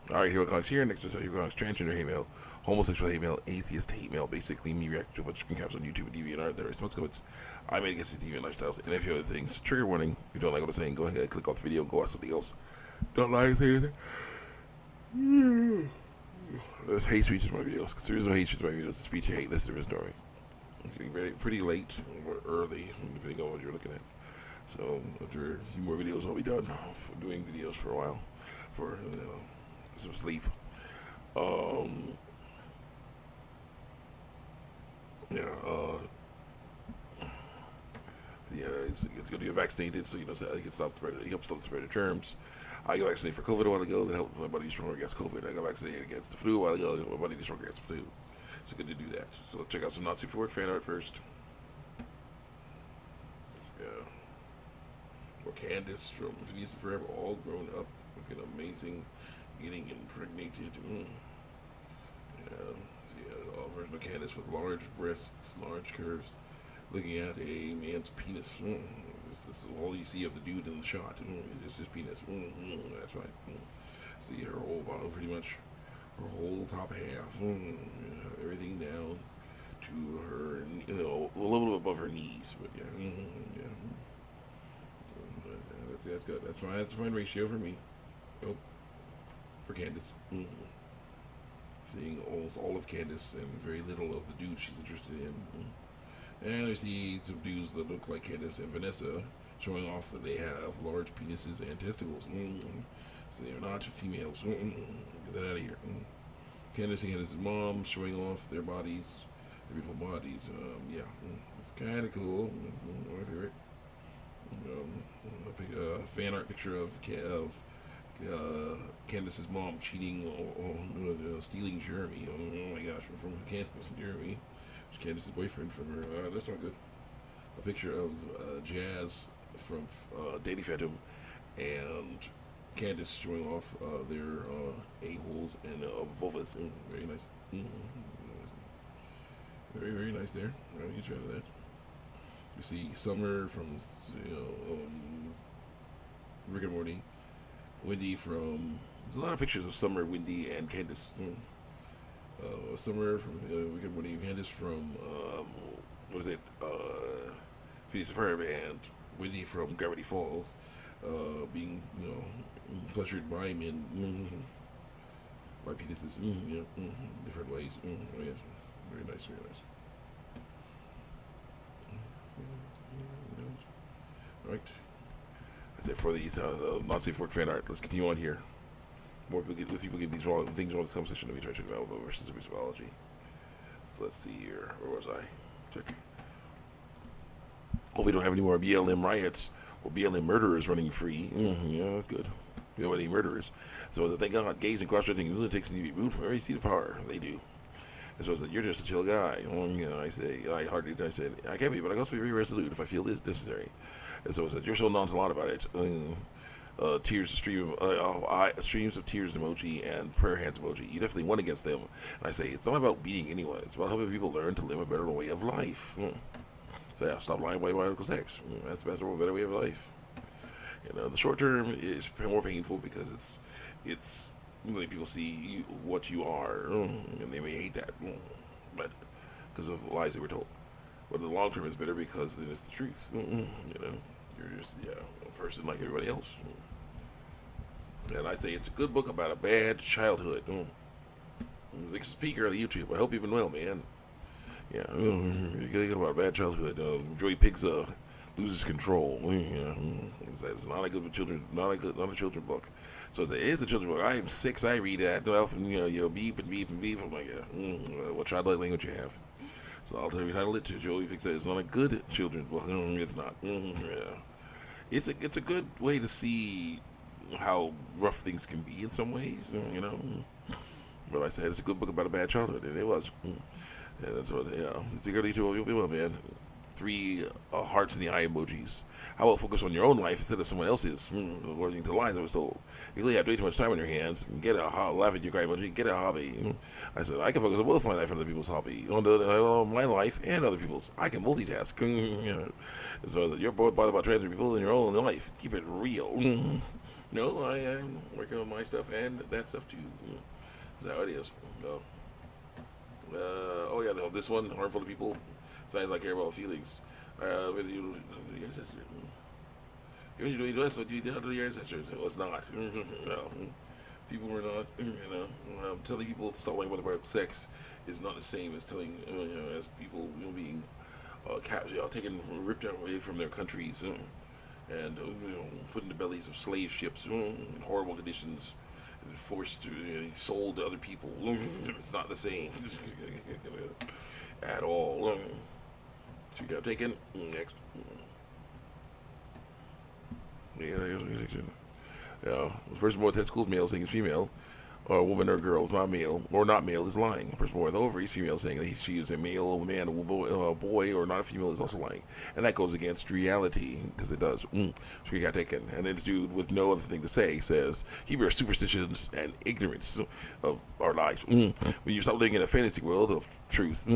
Alright, here we go. Here next is here we go. Transgender hate mail, homosexual hate mail, atheist hate mail. Basically, me reacting to a bunch of screen caps on YouTube and DeviantArt. There are response comments I made against the deviant lifestyles and a few other things. Trigger warning. If you don't like what I'm saying, go ahead, click off the video, and go watch something else. Don't like say anything. There's hate speech in my videos. Because there is no hate speech in my videos. The speech you hate, this there is no. It's getting pretty late or early, depending on what you're looking at. So after a few more videos, I'll be done for doing videos for a while, for some sleep. Um, yeah, yeah, it's going to get vaccinated, so so it can stop the spread. It helps stop the spread of germs. I got vaccinated for COVID a while ago. That helped my body be stronger against COVID. I got vaccinated against the flu a while ago. My body be stronger against the flu. It's good to do that. So let's check out some Nazi forward fan art first. Yeah. Or Candace from Phineas and Forever, all grown up, looking amazing, getting impregnated. Yeah, so yeah, version of Candace with large breasts, large curves, looking at a man's penis. This is all you see of the dude in the shot. It's just penis. That's right. See her whole bottom, pretty much, her whole top half, everything down to her, a little bit above her knees. But yeah, yeah. That's good. That's fine. That's a fine ratio for me. Oh, for Candace. Seeing almost all of Candace and very little of the dude she's interested in. And there's some dudes that look like Candace and Vanessa, showing off that they have large penises and testicles. So they're not females. Get that out of here. Candace and Candace's mom showing off their bodies, their beautiful bodies. Yeah, it's kind of cool. My favorite. A fan art picture of Candace's mom cheating or stealing Jeremy. Oh my gosh, from Candace and Jeremy. Candace's boyfriend from her. That's not good. A picture of Jazz from Daily Phantom and Candace showing off their a-holes and vulvas. Very nice. Very, very nice there. I'm a huge fan of that. You see Summer from Rick and Morty. Wendy from. There's a lot of pictures of Summer, Wendy, and Candace. Summer from Rick and Morty. Candace from what is it? Phineas and Ferb, and Wendy from Gravity Falls. Being pleasured by men, by penises, different ways. Oh yes, very nice, very nice. All right. That's it for these Nazi fork fan art. Let's continue on here. More people get these wrong things wrong in this conversation. Let me try to check it out versus biology. So let's see here. Where was I? Check. Hope we don't have any more BLM riots or BLM murderers running free. Yeah, that's good. We don't have any murderers. So thank God, gays and cross-dressing lunatics need to be removed from every seat of power. They do. And so I said, you're just a chill guy. I said, I can be, but I can also be very resolute if I feel this necessary. And so I said, you're so nonchalant about it. Streams of tears emoji and prayer hands emoji. You definitely won against them. And I say, it's not about beating anyone. It's about helping people learn to live a better way of life. So yeah, stop lying about biological sex. That's the best or better way of life. The short term is more painful because it's letting people see what you are, and they may hate that, but because of lies they were told. But the long term is better because then it's the truth. You're just a person like everybody else. And I say it's a good book about a bad childhood. It's like a speaker on YouTube. I hope you've been well, man. Yeah, you think about a bad childhood. Joey Piggs loses control. It's not a good children, not a children's book. So it is a children's book. I am 6. I read that. Beep and beep and beep. I'm like, what childlike language you have? So I'll tell you title it to Joey Piggs. It's not a good children's book. It's not. Yeah, it's a good way to see how rough things can be in some ways. But I said it's a good book about a bad childhood, and it was. Yeah, that's what. Yeah, speak early too. You'll be well, man. 3 hearts in the eye emojis. How about focus on your own life instead of someone else's? According to lies I was told. You really have way too much time on your hands. Get a laugh at your cry emoji. Get a hobby. I said I can focus on both my life and other people's hobby. On my life and other people's. I can multitask. So you're both bothered about transgender people in your own life. Keep it real. No, I am working on my stuff and that stuff too. That's how it is. No. Oh yeah, this one harmful to people. Signs I care about feelings. Whether your ancestor. Even you do this, what you did to your ancestors. It was not. No. People were not. Telling people to stop lying about sex is not the same as telling as people being taken, ripped away from their countries. And put in the bellies of slave ships in horrible conditions and forced to sold to other people. It's not the same at all. She got taken. Next. Yeah. First more testicles, male saying it's female, or a woman or girl is not male, or not male is lying. A person with ovaries, female saying that she is a male, a man, a boy, or not a female is also lying. And that goes against reality, because it does. So he got taken. And then this dude with no other thing to say says, keep your superstitions and ignorance of our lives. When you stop living in a fantasy world of truth,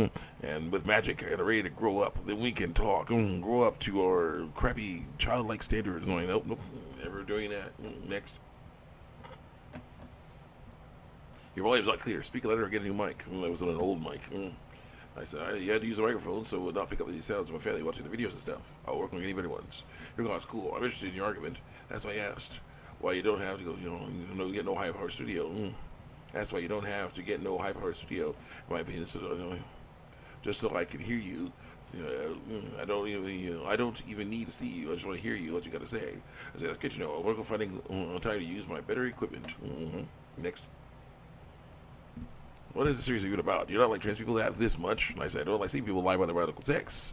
and with magic and are ready to grow up, then we can talk. Grow up to our crappy childlike standards. Like, nope, never doing that. Next. Your volume's not clear. Speak louder or get a new mic. That was on an old mic. I said, you had to use a microphone so it would not pick up any sounds of my family watching the videos and stuff. I'll work on any better ones. You're going, it's cool. I'm interested in your argument. That's why I asked. Why you don't have to go, you get no high-powered studio. That's why you don't have to get no high-powered studio, in my opinion. So, just so I can hear you. I don't even need to see you. I just want to hear you, what you got to say. I said, that's good to know. I'm working on finding time to use my better equipment. Next. What is the series even about? Do you not like trans people that have this much? And I said, I don't like seeing people lie about their radical sex.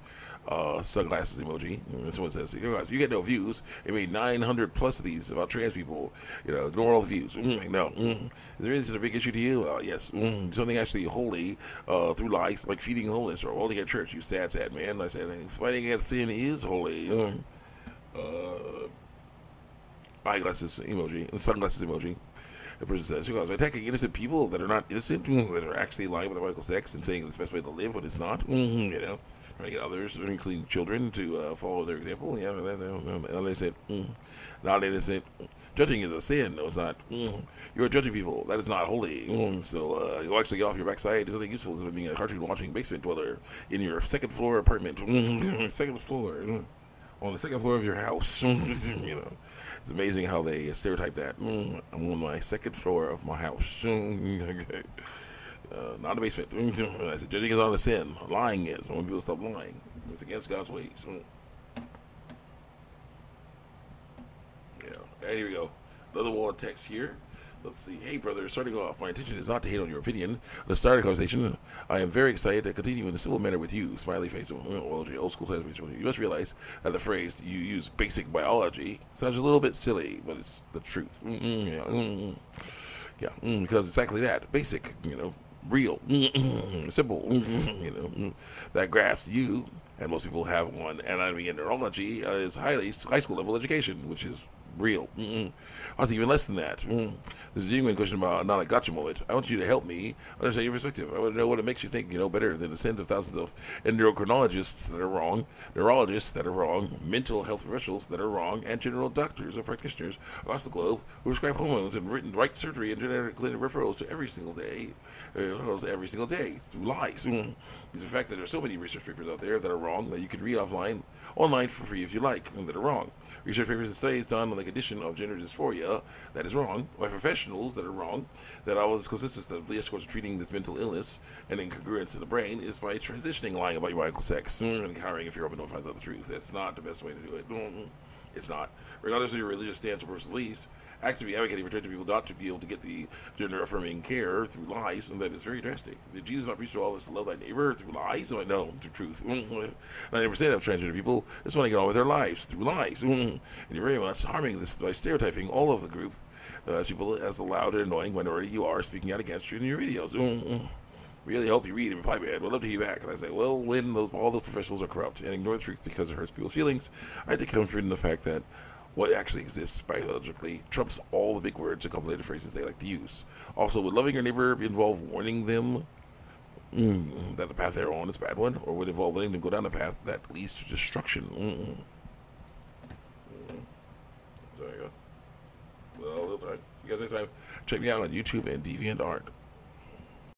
Sunglasses emoji. And someone says, guys, you get no views. They made 900 plus of these about trans people. Ignore all the views. No. Is there any such a big issue to you? Yes. Something actually holy through lies, like feeding holiness or holding at church. You sad man. And I said, fighting against sin is holy. Eyeglasses emoji. Sunglasses emoji. The person says, attacking innocent people that are not innocent, that are actually lying about medical sex and saying it's the best way to live when it's not, trying to get others, including children, to follow their example. Yeah, innocent, not innocent. Judging is a sin. No, it's not. You're judging people. That is not holy. So you'll actually get off your backside. Do something useful instead of being a cartoon-watching basement dweller in your second-floor apartment. Second floor. On the second floor of your house. It's amazing how they stereotype that. I'm on my second floor of my house. Okay. Not the basement. I said, judging is not a sin. Lying is. I want people to stop lying. It's against God's ways. Yeah. And here we go. Another wall of text here. Let's see. Hey, brother, starting off, my intention is not to hate on your opinion. Let's start a conversation. I am very excited to continue in a civil manner with you. Smiley face. Old school transmission. You must realize that the phrase you use, basic biology, sounds a little bit silly, but it's the truth. Because exactly that. Basic, real, simple, that grasps you. And most people have one. Anatomy and neurology is high school level education, which is real. I was even less than that. This is a genuine question about not a gotcha moment. I want you to help me understand your perspective. I want to know what it makes you think, better than the tens of thousands of endocrinologists that are wrong, neurologists that are wrong, mental health professionals that are wrong, and general doctors and practitioners across the globe who prescribe hormones and written right surgery and genetic clinic referrals to every single day through lies. It's the fact that there are so many research papers out there that are wrong that you can read online for free if you like, and that are wrong. Research papers and studies done on the condition of gender dysphoria that is wrong, by professionals that are wrong, that always consists of the course of treating this mental illness and incongruence in the brain is by transitioning lying about your biological sex and cowering if you're open to find out the truth. That's not the best way to do it. It's not. Regardless of your religious stance or personal beliefs, actively advocating for trans people not to be able to get the gender-affirming care through lies, and that is very drastic. Did Jesus not preach to all of us to love thy neighbor through lies? No, through truth. 90% of transgender people just want to get on with their lives through lies. And you're very much harming this by stereotyping all of the group people as the loud and annoying minority you are speaking out against you in your videos. Really hope you read and reply, man. We'd love to hear you back. And I say, well, when all those professionals are corrupt and ignore the truth because it hurts people's feelings, I take comfort in the fact that what actually exists biologically trumps all the big words and complicated phrases they like to use. Also, would loving your neighbor involve warning them that the path they're on is a bad one, or would it involve letting them go down a path that leads to destruction? There you go. Well, little time. See you guys next time. Check me out on YouTube and DeviantArt.